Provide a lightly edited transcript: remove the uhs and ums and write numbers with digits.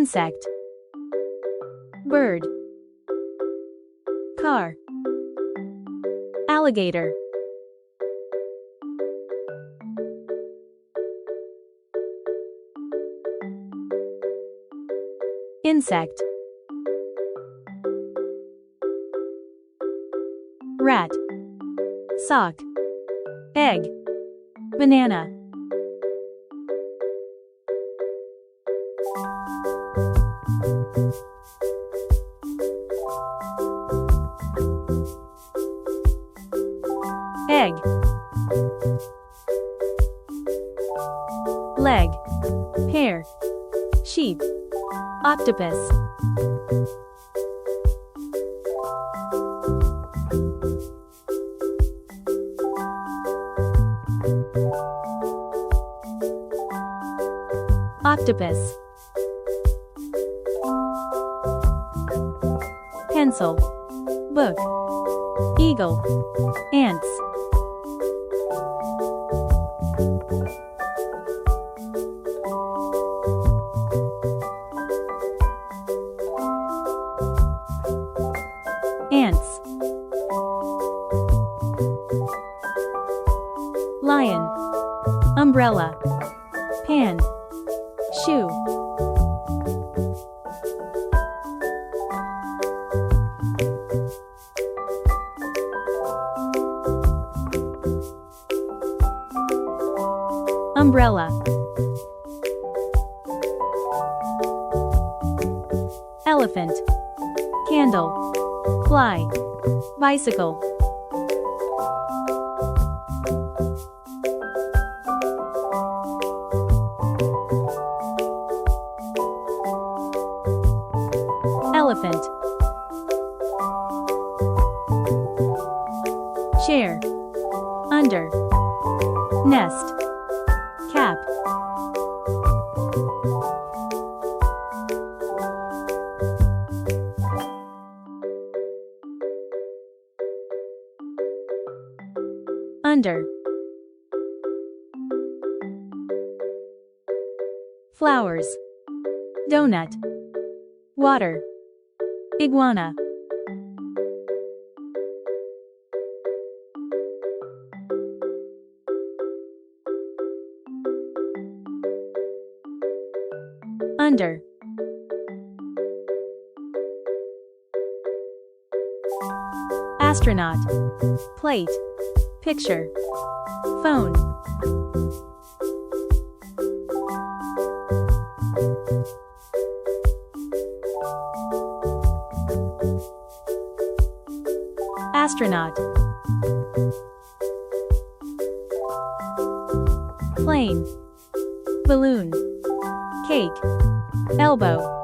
insect, bird, car, alligator, insect, rat, sock, egg, banana, egg, leg, hare, sheep, octopus, octopus, pencil, book, eagle, ants, ants, lion, umbrella, pan, shoe, umbrella, elephant, candle, fly, bicycle, elephant, chair, under, nest, cap, under, flowers, donut, water, iguana, under, astronaut, plate, picture, phone, astronaut, plane, balloon, cake, elbow,